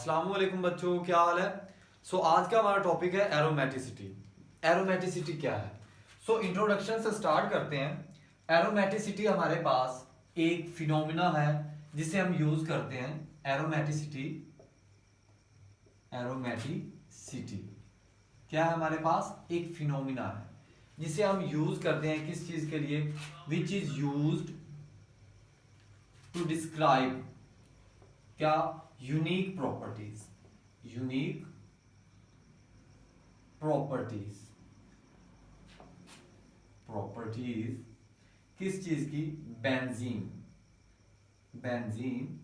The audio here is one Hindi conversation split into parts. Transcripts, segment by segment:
अस्सलाम वालेकुम बच्चों, क्या हाल है। आज का हमारा टॉपिक है एरोमेटिसिटी। एरोमेटिसिटी क्या है? इंट्रोडक्शन से स्टार्ट करते हैं। एरोमेटिसिटी हमारे पास एक फिनोमिना है जिसे हम यूज करते हैं। एरोमेटिसिटी एरोमेटिसिटी क्या है? हमारे पास एक फिनोमिना है जिसे हम यूज करते हैं किस चीज के लिए? Which is used to describe क्या? Unique properties. Unique properties properties किस चीज की? Benzene. Benzene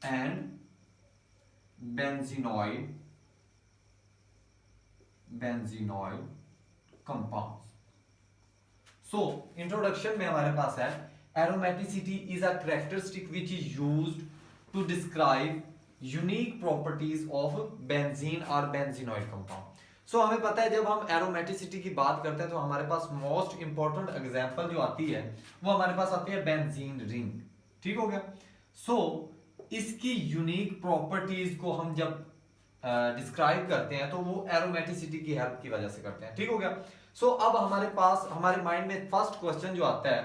and benzenoid compounds. Introduction में हमारे पास है aromaticity is a characteristic which is used to describe unique properties of benzene और बेंजीनॉइड कंपाउंड। हमें पता है जब हम एरोमेटिसिटी की बात करते हैं तो हमारे पास मोस्ट इंपॉर्टेंट एग्जांपल जो आती है वो हमारे पास आती है बेंजीन रिंग। ठीक हो गया। इसकी यूनिक प्रॉपर्टीज को हम जब डिस्क्राइब करते हैं तो वो एरोमेटिसिटी की हेल्प की वजह से करते हैं। ठीक हो गया। अब हमारे पास हमारे माइंड में फर्स्ट क्वेश्चन जो आता है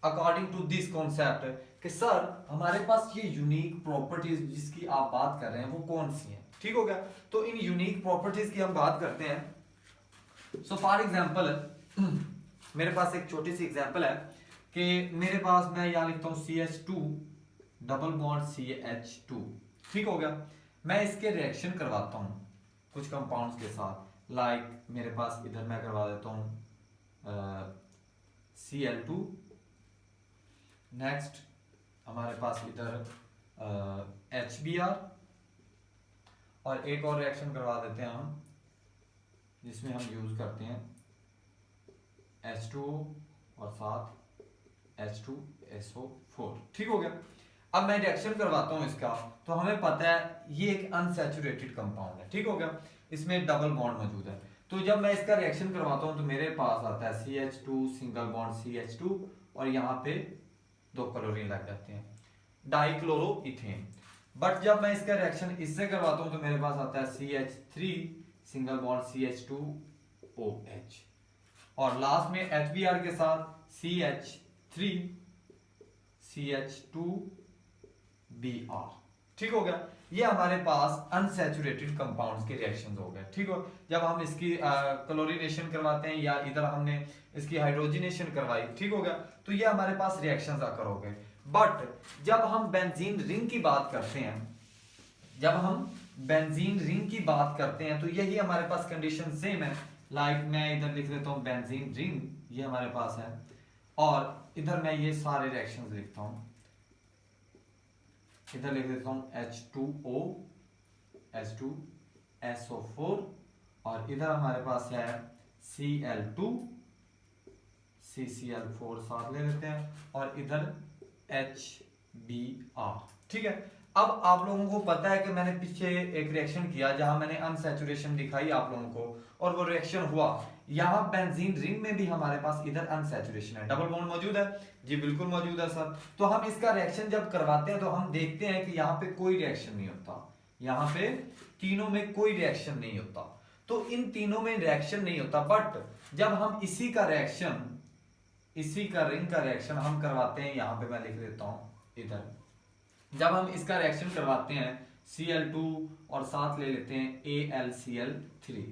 अकॉर्डिंग टू दिस कॉन्सेप्ट कि सर हमारे पास ये यूनिक प्रॉपर्टीज जिसकी आप बात कर रहे हैं वो कौन सी हैं? ठीक हो गया। तो इन यूनिक प्रॉपर्टीज की हम बात करते हैं। फॉर एग्जांपल मेरे पास एक छोटी सी एग्जांपल है कि मेरे पास मैं यहां लिखता हूं CH2 डबल बॉन्ड CH2। ठीक हो गया। मैं इसके रिएक्शन करवाता हूं कुछ कंपाउंड्स के साथ। लाइक मेरे पास इधर मैं करवा देता हूं Cl2। नेक्स्ट हमारे पास इधर HBr और एक और रिएक्शन करवा देते हैं हम जिसमें हम यूज करते हैं H2O और साथ H2SO4। ठीक हो गया। अब मैं रिएक्शन करवाता हूं इसका तो हमें पता है ये एक अनसैचुरेटेड कंपाउंड है। ठीक हो गया। इसमें डबल बॉन्ड मौजूद है। तो जब मैं इसका रिएक्शन करवाता हूं तो मेरे पास आता है CH2 सिंगल बॉन्ड CH2 और यहां पे 2 क्लोरीन लग जाते हैं, डाइक्लोरोइथेन। बट जब मैं इसका रिएक्शन इससे करवाता हूं तो मेरे पास आता है CH3 सिंगल बॉन्ड CH2OH और लास्ट में HBr के साथ CH3 CH2Br। ठीक हो गया। ये हमारे पास अनसैचुरेटेड कंपाउंड्स के रिएक्शंस हो गए। ठीक हो। जब हम इसकी क्लोरीनेशन करवाते हैं या इधर हमने इसकी हाइड्रोजनेशन करवाई, ठीक हो गया, तो ये हमारे पास रिएक्शंस आकर हो गए। बट जब हम बेंजीन रिंग की बात करते हैं, जब हम बेंजीन रिंग की बात करते हैं तो यही हमारे पास कंडीशन सेम है। लाइक मैं इधर लिख देता हूं बेंजीन रिंग, ये हमारे पास है और इधर मैं ये सारे रिएक्शंस लिखता हूं। इधर लिख देता हूं H2O H2SO4 और इधर हमारे पास है Cl2 CCl4 साथ ले लेते हैं और इधर HBr। ठीक है। अब आप लोगों को पता है कि मैंने पीछे एक रिएक्शन किया जहां मैंने अनसैचुरेशन दिखाई आप लोगों को और वो रिएक्शन हुआ। यहां बेंजीन रिंग में भी हमारे पास इधर अनसैचुरेशन है, डबल बॉन्ड मौजूद है। जी बिल्कुल मौजूद है सर। तो हम इसका रिएक्शन जब करवाते हैं तो हम देखते हैं कि यहाँ पे कोई रिएक्शन नहीं होता, यहाँ पे तीनों में कोई रिएक्शन नहीं होता। तो इन तीनों में रिएक्शन नहीं होता। बट जब हम इसी का रिंग का रिएक्शन हम करवाते हैं, यहां पे मैं लिख देता हूं इधर, जब हम इसका रिएक्शन करवाते हैं Cl2 और साथ ले लेते हैं AlCl3।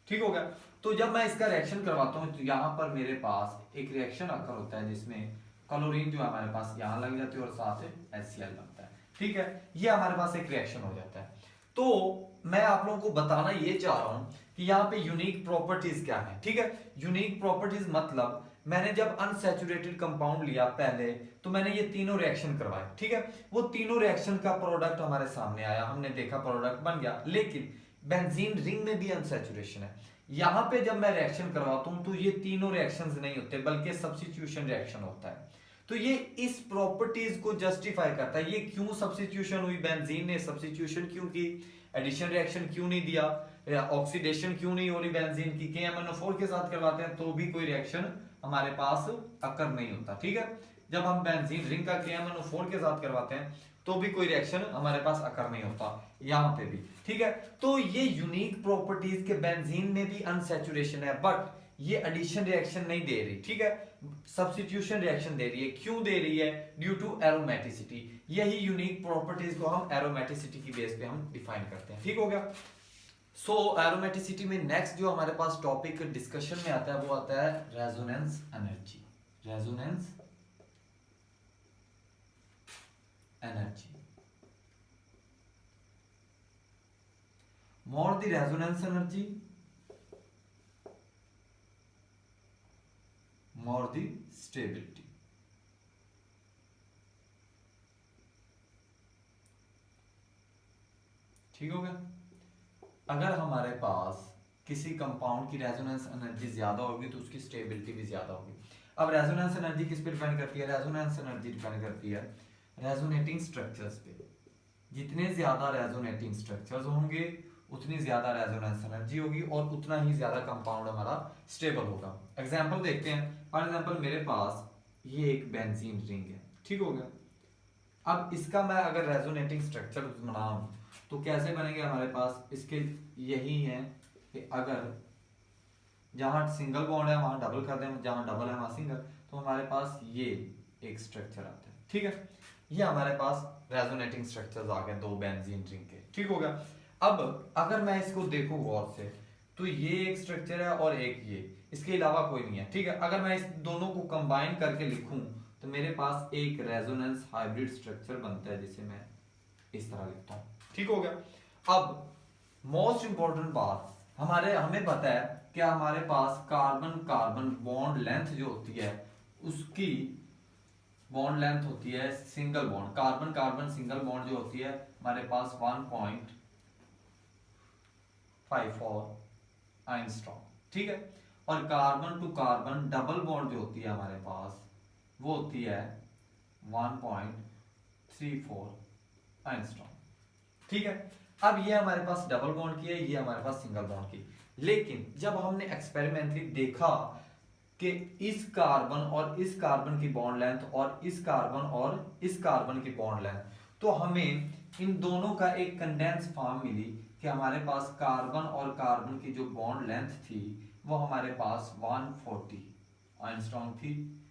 ठीक हो गया। तो जब मैं इसका रिएक्शन करवाता हूं तो यहां पर मेरे पास एक रिएक्शन आकर होता है जिसमें क्लोरीन जो हमारे पास यहां लग जाती है और साथ HCl लगता है। ठीक है। ये हमारे पास एक रिएक्शन हो जाता है। तो मैं आप लोगों को बताना ये चाह रहा हूं कि यहाँ पे यूनिक प्रॉपर्टीज क्या है। ठीक है। यूनिक प्रॉपर्टीज मतलब मैंने जब अनसैचुरेटेड कंपाउंड लिया पहले तो मैंने ये तीनों रिएक्शन करवाए। ठीक है। वो तीनों रिएक्शन का प्रोडक्ट हमारे सामने आया, हमने देखा प्रोडक्ट बन गया। लेकिन बेंजीन रिंग में भी अनसैचुरेशन है। यहां पे जब मैं रिएक्शन करवाता हूं तो ये तीनों रिएक्शंस नहीं होते बल्कि सब्स्टिट्यूशन रिएक्शन होता है। तो ये इस प्रॉपर्टीज को जस्टिफाई करता है। ये क्यों सब्स्टिट्यूशन हुई, बेंजीन ने सब्स्टिट्यूशन क्यों की, एडिशन रिएक्शन क्यों नहीं दिया, ऑक्सीडेशन क्यों नहीं हो रही बेंजीन की, KMnO4 के साथ करवाते हैं तो भी कोई रिएक्शन हमारे पास अकर नहीं होता। ठीक है। जब हम बेंजीन रिंग का KMnO4 के साथ करवाते हैं तो भी कोई रिएक्शन हमारे पास अकर नहीं होता, यहाँ पे भी। ठीक है, तो ये यूनिक प्रॉपर्टीज के बेंजीन में भी अनसैचुरेशन है, बट ये एडिशन रिएक्शन नहीं दे रही। ठीक है, सब्स्टिट्यूशन रिएक्शन दे रही है। क्यों दे रही है? Due to aromaticity. यही यूनिक प्रॉपर्टीज को हम एरोमेटिसिटी की बेस पे हम डिफाइन करते हैं। ठीक हो गया। सो एरोमेटिसिटी में नेक्स्ट जो हमारे पास टॉपिक डिस्कशन में आता है वो आता है resonance energy. Resonance energy, more the resonance energy, more the stability। ठीक हो गया। अगर हमारे पास किसी कंपाउंड की रेजोनेंस एनर्जी ज्यादा होगी तो उसकी स्टेबिलिटी भी ज्यादा होगी। अब रेजोनेंस एनर्जी किस पे डिपेंड करती है? रेजोनेंस एनर्जी डिपेंड करती है रेजोनेटिंग स्ट्रक्चर्स पे। जितने ज्यादा रेजोनेटिंग स्ट्रक्चर्स होंगे उतनी ज्यादा रेजोनेंस एनर्जी होगी और उतना ही ज्यादा कंपाउंड हमारा स्टेबल होगा। एग्जांपल देखते हैं। फॉर एग्जांपल मेरे पास ये एक बेंजीन रिंग है। ठीक हो गया। अब इसका मैं अगर रेजोनेटिंग स्ट्रक्चर बनाऊं तो कैसे बनेंगे हमारे पास? इसके यही है कि अगर जहां सिंगल बॉन्ड है वहां डबल कर दें, जहां डबल है वहां सिंगल, तो हमारे पास ये एक स्ट्रक्चर आता है। ठीक है, ये हमारे पास रेजोनेटिंग स्ट्रक्चर्स आ गए दो बेंजीन रिंग के। ठीक हो गया। अब अगर मैं इसको देखूं गौर से तो ये एक स्ट्रक्चर है और एक ये, इसके अलावा कोई नहीं है। ठीक है, अगर मैं इस दोनों को कंबाइन करके लिखूं तो मेरे पास एक रेजोनेंस हाइब्रिड स्ट्रक्चर बनता है जिसे मैं इस तरह लिखता हूं। ठीक हो गया। अब मोस्ट इंपॉर्टेंट बात, हमें पता है कि हमारे पास कार्बन कार्बन बॉन्ड लेंथ जो होती है उसकी बॉन्ड लेंथ होती है single bond, carbon carbon single bond जो होती है हमारे पास 1.54 एंगस्ट्रॉम। ठीक है, और carbon to carbon double bond जो होती है हमारे पास वो होती है 1.34 एंगस्ट्रॉम। ठीक है, अब ये हमारे पास डबल बॉन्ड की है, ये हमारे पास सिंगल बॉन्ड की। लेकिन जब हमने एक्सपेरिमेंटली देखा कि इस कार्बन और इस कार्बन की बॉन्ड लेंथ और इस कार्बन और इस कार्बन की बॉन्ड लेंथ, तो हमें इन दोनों का एक कंडेंस फॉर्म मिली कि हमारे पास कार्बन और कार्बन की जो बॉन्ड लेंथ थी वो हमारे पास 140 एंगस्ट्रॉम थी,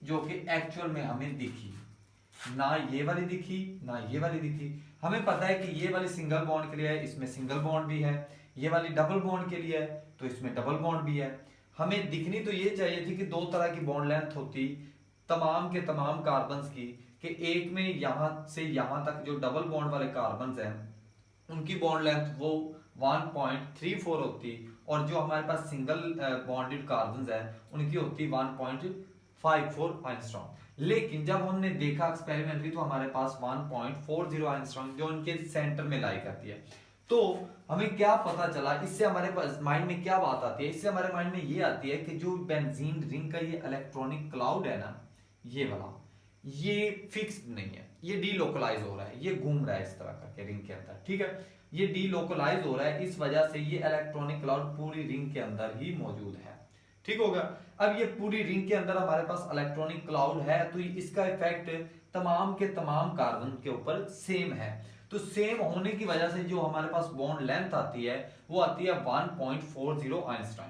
जो कि एक्चुअल में हमें दिखी। ना ये वाली दिखी ना ये वाली दिखी। हमें पता है कि ये वाली सिंगल बॉन्ड के लिए है, इसमें सिंगल बॉन्ड भी है। ये वाली डबल बॉन्ड के लिए है तो इसमें डबल बॉन्ड भी है। हमें दिखनी तो ये चाहिए थी कि दो तरह की बॉन्ड लेंथ होती तमाम के तमाम कार्बन्स की, कि एक में यहां से यहां तक जो डबल बॉन्ड वाले कार्बन्स हैं उनकी बॉन्ड लेंथ वो 1.34 होती और जो हमारे पास सिंगल बॉन्डेड कार्बन्स हैं उनकी होती 1.54 एंगस्ट्रॉम। लेकिन जब हमने देखा एक्सपेरिमेंटली तो हमारे पास 1.40 एंगस्ट्रॉम जो उनके सेंटर में लाई करती है। तो हमें क्या पता चला, इससे हमारे पास माइंड में क्या बात आती है? इससे हमारे माइंड में ये आती है कि जो बेंजीन रिंग का ये इलेक्ट्रॉनिक क्लाउड है ना, ये वाला, ये फिक्स्ड नहीं है, ये डीलोकलाइज हो रहा है, ये घूम रहा है इस तरह का रिंग के अंदर। ठीक है, ये डीलोकलाइज हो रहा है, इस वजह से ये इलेक्ट्रॉनिक क्लाउड पूरी रिंग के अंदर ही मौजूद है। ठीक होगा। अब ये पूरी रिंग के अंदर हमारे पास इलेक्ट्रॉनिक क्लाउड है तो इसका इफेक्ट तमाम के तमाम कार्बन के ऊपर सेम है। तो सेम होने की वजह से जो हमारे पास बॉन्ड लेंथ आती है वो आती है 1.40 एंगस्ट्रॉम।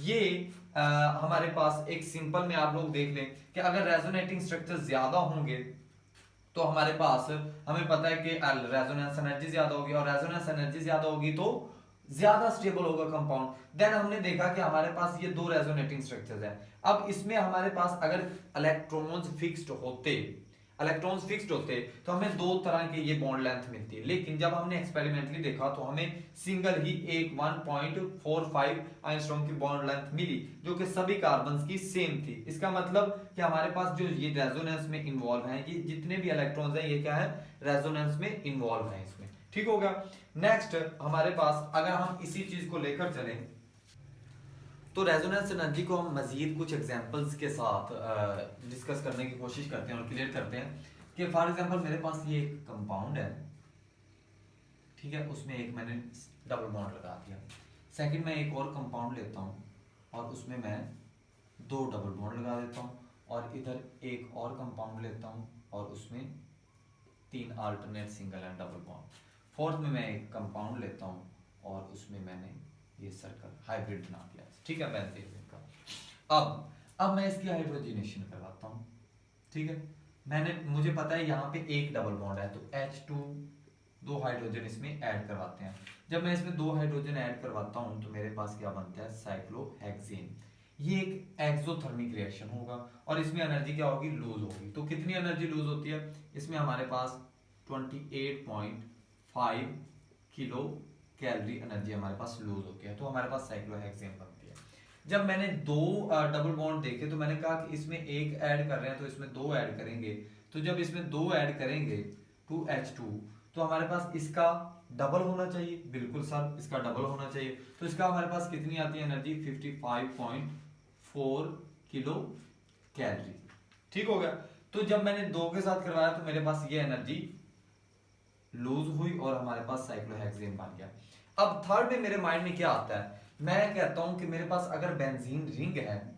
ये हमारे पास एक सिंपल में आप लोग देख लें कि अगर रेजोनेटिंग स्ट्रक्चर ज्यादा होंगे तो हमारे पास, हमें पता है कि रेजोनेंस एनर्जी ज्यादा होगी और रेजोनेंस एनर्जी ज्यादा होगी तो ज्यादा स्टेबल होगा कंपाउंड। देन हमने देखा कि हमारे पास ये दो रेजोनेटिंग स्ट्रक्चर्स हैं। अब इसमें हमारे पास अगर इलेक्ट्रॉन्स फिक्स्ड होते तो हमें दो तरह के ये बॉन्ड लेंथ मिलती है। लेकिन जब हमने एक्सपेरिमेंटली देखा तो हमें सिंगल ही एक 1.45 एंगस्ट्रॉम की बॉन्ड लेंथ मिली जो कि सभी कार्बन्स की सेम थी। इसका मतलब कि हमारे पास जो ये रेजोनेंस में इन्वॉल्व हैं, ये जितने भी इलेक्ट्रॉन्स हैं ये क्या है, रेजोनेंस में इन्वॉल्व हैं इसमें। ठीक होगा। नेक्स्ट हमारे पास अगर हम इसी चीज को लेकर चलें तो रेजोनेंस एनर्जी को हम मजीद कुछ एग्जांपल्स के साथ डिस्कस करने की कोशिश करते हैं और क्लियर करते हैं कि फॉर एग्जांपल मेरे पास ये एक कंपाउंड है, ठीक है, उसमें एक मैंने डबल बॉन्ड लगा दिया। सेकंड में एक और कंपाउंड लेता हूँ और उसमें मैं दो डबल बॉन्ड लगा देता हूँ और इधर एक और कंपाउंड लेता हूँ और उसमें 3 alternate single and double bond. Fourth में मैं एक कंपाउंड लेता हूँ और उसमें मैंने ये सर्कल हाइब्रिड बना दिया, ठीक है, बेंजीन का। अब मैं इसकी हाइड्रोजनेशन करवाता हूँ, ठीक है। मुझे पता है यहाँ पे एक डबल बॉन्ड है, तो H2 दो हाइड्रोजन इसमें ऐड करवाते हैं। जब मैं इसमें 2 हाइड्रोजन ऐड करवाता हूँ तो मेरे पास क्या बनता है, साइक्लोहेक्सेन। ये एक एक्सोथर्मिक रिएक्शन होगा और इसमें एनर्जी क्या होगी, लूज होगी। तो कितनी एनर्जी लूज होती है इसमें, हमारे पास 28.5 किलो कैलोरी एनर्जी हमारे पास लूज होती है। तो हमारे पास साइक्लोहेक्सेन बनती है। जब मैंने 2 डबल बॉन्ड देखे तो मैंने कहा कि इसमें एक ऐड कर रहे हैं तो इसमें 2 ऐड करेंगे। तो जब इसमें 2 ऐड करेंगे 2H2, तो हमारे पास इसका डबल होना चाहिए, बिल्कुल सर इसका डबल होना चाहिए। तो इसका हमारे पास कितनी आती है एनर्जी, 55.4 किलो कैलोरी, ठीक हो गया। तो जब मैंने 2 के साथ करवाया तो मेरे पास ये एनर्जी लूज हुई और हमारे पास साइक्लोहेक्सेन बन गया। अब थर्ड में मेरे माइंड में क्या आता है, मैं कहता हूं कि मेरे पास अगर बेंजीन रिंग है,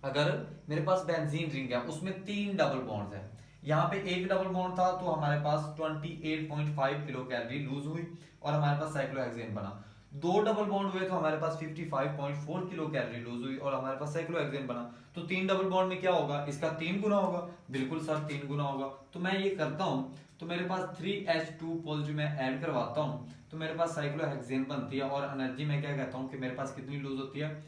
अगर मेरे पास बेंजीन रिंग है उसमें 3 डबल बॉन्ड्स हैं, यहाँ पे एक डबल बॉन्ड था तो हमारे पास 28.5 किलो कैलोरी लूज हुई और हमारे पास साइक्लोहेक्सेन बना। 2 डबल बॉन्ड हुए तो हमारे पास 55.4 किलो कैलोरी लूज हुई और हमारे पास साइक्लोहेक्सेन बना। तो 3 डबल बॉन्ड में क्या होगा, इसका 3 गुना होगा, बिल्कुल सर 3 गुना होगा। तो मैं ये करता हूं तो मेरे पास 3H2 पॉजिटिव में ऐड करवाता हूं तो मेरे पास साइक्लोहेक्सेन बनती है और एनर्जी में क्या कहता हूं कि मेरे पास कितनी लूज होती है,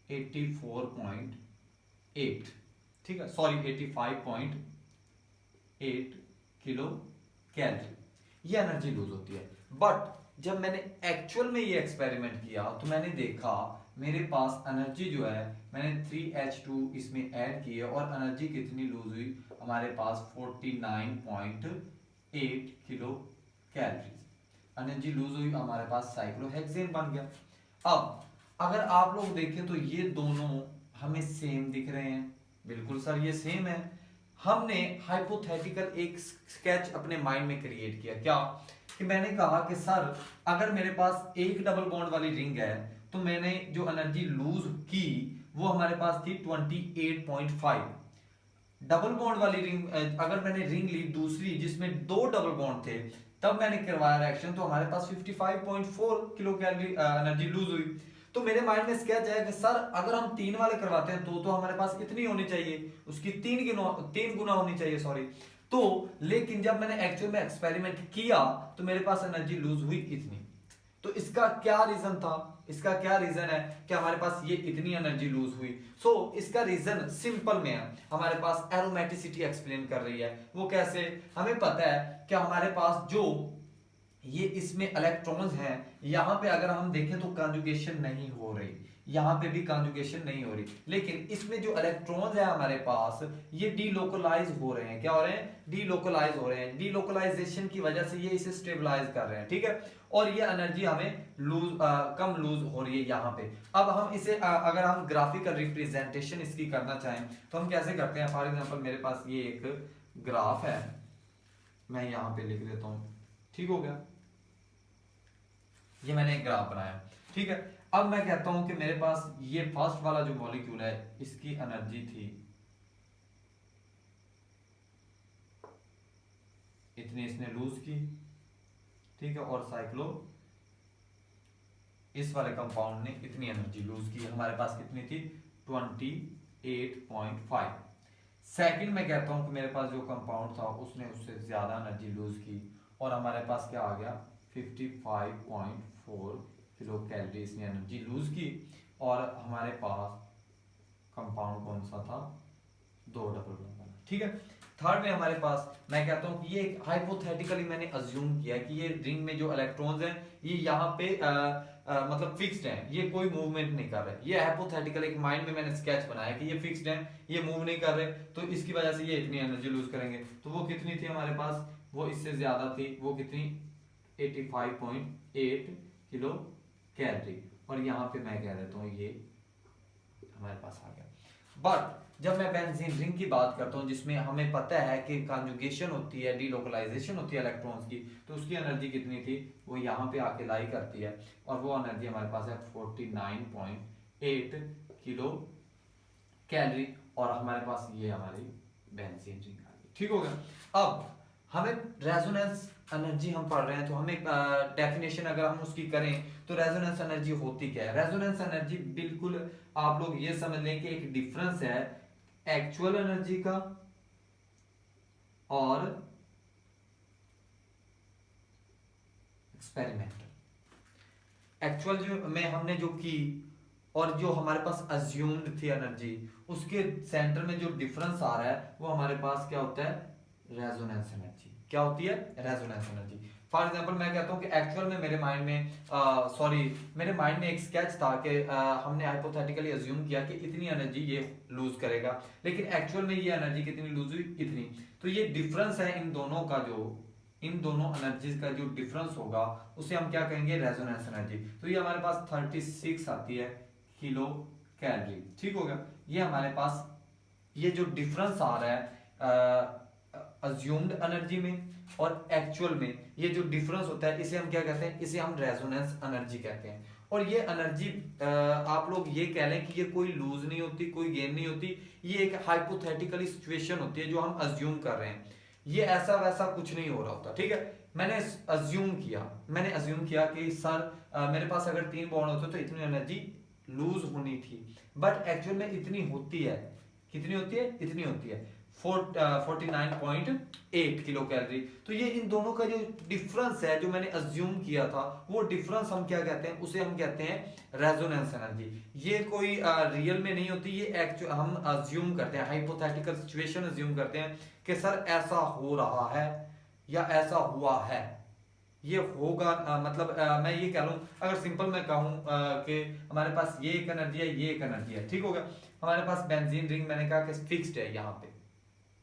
84.8, ठीक है, सॉरी 85.8 किलो कैलोरी ये एनर्जी लूज होती है। बट जब मैंने एक्चुअल में ये एक्सपेरिमेंट किया तो मैंने देखा मेरे पास एनर्जी जो है, मैंने 3H2 इसमें ऐड की है और एनर्जी कितनी लूज हुई हमारे पास, 49.8 किलो कैलोरी एनर्जी लूज हुई, हमारे पास साइक्लोहेक्सेन बन गया। अब अगर आप लोग देखें तो ये दोनों हमें सेम दिख रहे हैं, बिल्कुल सर ये सेम है। हमने हाइपोथेटिकल एक स्केच अपने माइंड में क्रिएट किया, क्या कि मैंने कहा कि सर अगर मेरे पास एक डबल बॉन्ड वाली रिंग है तो मैंने जो एनर्जी लूज की वो हमारे पास थी 28.5। डबल बॉन्ड वाली रिंग, अगर मैंने रिंग ली दूसरी जिसमें 2 डबल बॉन्ड थे तब मैंने करवाया रिएक्शन तो हमारे पास 55.4 किलो कैलोरी एनर्जी लूज हुई। तो मेरे माइंड में स्केच है कि सर अगर हम 3 वाले करवाते हैं तो हमारे पास इतनी होनी चाहिए, उसकी 3 गुना होनी चाहिए, सॉरी। तो लेकिन जब मैंने एक्चुअल में एक्सपेरिमेंट किया तो मेरे पास एनर्जी लूज हुई इतनी। तो इसका क्या रीजन था, इसका क्या रीजन है कि हमारे पास ये इतनी एनर्जी लूज हुई। सो इसका रीजन सिंपल में है, हमारे पास एरोमेटिसिटी एक्सप्लेन कर रही है। वो कैसे, हमें पता है कि हमारे पास जो ये इसमें इलेक्ट्रॉन्स हैं, यहां पे अगर हम देखें तो कंजुगेशन नहीं हो रही, यहां पे भी कंजुगेशन नहीं हो रही, लेकिन इसमें जो इलेक्ट्रॉन्स है हमारे पास ये डीलोकलाइज हो रहे हैं। क्या हो रहे हैं, डीलोकलाइज हो रहे हैं। डीलोकलाइजेशन की वजह से ये इसे स्टेबलाइज कर रहे हैं, ठीक है, और ये एनर्जी हमें कम लूज हो रही है यहाँ पे। अब हम इसे अगर हम ग्राफिकल रिप्रेजेंटेशन इसकी करना चाहें तो हम कैसे करते हैं। फॉर एग्जांपल मेरे पास ये एक ग्राफ है, मैं यहाँ पे लिख देता हूँ, ठीक हो गया, ये मैंने एक ग्राफ बनाया, ठीक है। अब मैं कहता हूं कि मेरे पास ये फर्स्ट वाला जो मॉलिक्यूल है इसकी एनर्जी थी इतनी, इसने लूज की, ठीक है, और साइक्लो इस वाले कंपाउंड ने इतनी एनर्जी लूज की, हमारे पास कितनी थी 28.5। सेकंड में कहता हूं कि मेरे पास जो कंपाउंड था उसने उससे ज्यादा एनर्जी लूज की और हमारे पास क्या आ गया 55.4 किलो कैलोरी इसने एनर्जी लूज की और हमारे पास कंपाउंड कौन सा था, 2 डबल बॉन्ड वाला, ठीक है। थर्ड में हमारे पास मैं कहता हूं कि ये हाइपोथेटिकली मैंने अज्यूम किया कि ये रिंग में जो इलेक्ट्रॉन्स हैं ये यहाँ पे मतलब फिक्स्ड हैं, ये कोई मूवमेंट नहीं कर रहे। ये हाइपोथेटिकल एक माइंड में मैंने स्केच बनाया कि ये फिक्स्ड हैं, ये मूव नहीं कर रहे, तो इसकी वजह से ये इतनी एनर्जी लूज करेंगे। तो वो कितनी थी हमारे पास, वो इससे ज्यादा थी, वो कितनी 85.8 किलो कैलोरी, और यहाँ पे मैं कह देता हूँ ये हमारे पास आ गया। बट जब मैं बेंजीन रिंग की बात करता हूँ जिसमें हमें पता है कि कॉन्जुगेशन होती है, डीलोकलाइजेशन होती है इलेक्ट्रॉन्स की, तो उसकी एनर्जी कितनी थी, वो यहाँ पे आके लाई करती है और वो एनर्जी हमारे पास है 49.8 किलो कैलोरी और हमारे पास ये हमारी बेंजीन रिंग आ गई, ठीक हो गया। अब हमें रेजोनेंस एनर्जी हम पढ़ रहे हैं तो हमें डेफिनेशन अगर हम उसकी करें तो रेजोनेंस एनर्जी होती क्या है। रेजोनेंस एनर्जी बिल्कुल आप लोग ये समझ लें कि एक डिफरेंस है एक्चुअल एनर्जी का और एक्सपेरिमेंटल। एक्चुअल जो में हमने जो की और जो हमारे पास अज्यूम्ड थी एनर्जी, उसके सेंटर में जो डिफरेंस आ रहा है वो हमारे पास क्या होता है, रेजोनेंस एनर्जी। क्या होती है, रेजोनेंस एनर्जी। फॉर एग्जांपल मैं कहता हूँ कि एक्चुअल में मेरे माइंड में मेरे माइंड में एक स्केच था कि हमने हाइपोथेटिकली अज्यूम किया कि इतनी एनर्जी ये लूज करेगा, लेकिन एक्चुअल में ये एनर्जी कितनी लूज हुई, इतनी। तो ये डिफरेंस है इन दोनों का, जो इन दोनों एनर्जीज का जो डिफरेंस होगा उसे हम क्या कहेंगे, रेजोनेंस एनर्जी। तो ये हमारे पास 36 आती है किलो कैलोरी। ठीक हो गया। ये हमारे पास ये जो डिफरेंस आ रहा है अज्यूम्ड एनर्जी में और एक्चुअल में, ये जो डिफरेंस होता है इसे हम क्या कहते हैं, इसे हम रेजोनेंस एनर्जी कहते हैं। और ये एनर्जी आप लोग ये कह लें कि ये कोई लूज नहीं होती, कोई गेन नहीं होती, ये एक हाइपोथेटिकली सिचुएशन होती है जो हम अज्यूम कर रहे हैं। ये ऐसा वैसा कुछ नहीं हो रहा होता। ठीक है, मैंने अज्यूम किया कि सर मेरे पास अगर 3 बॉन्ड होते तो इतनी एनर्जी लूज होनी थी, बट एक्चुअल में इतनी होती है। कितनी होती है, इतनी होती है 49.8 किलो कैलोरी। तो ये इन दोनों का जो डिफरेंस है जो मैंने अज्यूम किया था, वो डिफरेंस हम क्या कहते हैं, उसे हम कहते हैं रेजोनेंस एनर्जी। ये कोई रियल में नहीं होती, ये एक्चुअल हम अज्यूम करते हैं, हाइपोथेटिकल सिचुएशन अज्यूम करते हैं कि सर ऐसा हो रहा है या ऐसा हुआ है, ये होगा। मैं ये कह लूं, अगर सिंपल मैं कहूं कि हमारे पास ये एक एनर्जी है, ये एक एनर्जी है। ठीक हो गया। हमारे पास बेंजीन रिंग मैंने कहा कि फिक्स्ड है, यहाँ पे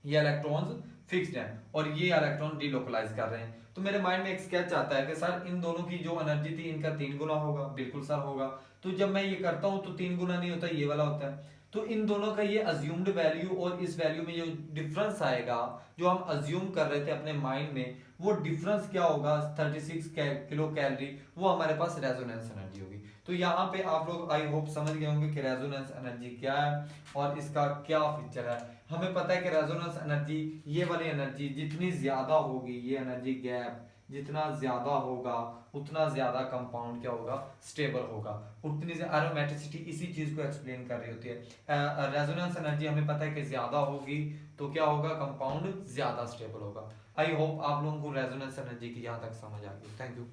ये इलेक्ट्रॉन्स फिक्स्ड हैं और ये इलेक्ट्रॉन डिलोकलाइज कर रहे हैं। तो मेरे माइंड में एक स्केच आता है कि सर इन दोनों की जो एनर्जी थी इनका 3 गुना होगा। बिल्कुल सर होगा। तो जब मैं ये करता हूं तो 3 गुना नहीं होता, ये वाला होता है। तो इन दोनों का ये अज्यूम्ड वैल्यू और इस वैल्यू में जो डिफरेंस आएगा, जो हम अज्यूम कर रहे थे अपने माइंड में, वो डिफरेंस क्या होगा, 36 किलो कैलोरी, वो हमारे पास रेजोनेंस एनर्जी होगी। तो यहाँ पे आप लोग आई होप समझ गए होंगे कि रेजोनेंस एनर्जी क्या है और इसका क्या फीचर है। हमें पता है कि रेजोनेंस एनर्जी, ये वाली एनर्जी जितनी ज्यादा होगी, ये एनर्जी गैप जितना ज्यादा होगा उतना ज्यादा कंपाउंड क्या होगा, स्टेबल होगा। उतनी से एरोमेटिसिटी इसी चीज को एक्सप्लेन कर रही होती है। रेजोनेंस एनर्जी हमें पता है कि ज्यादा होगी तो क्या होगा, कंपाउंड ज्यादा स्टेबल होगा। आई होप आप लोगों को रेजोनेंस एनर्जी की यहाँ तक समझ आ गई। Thank you.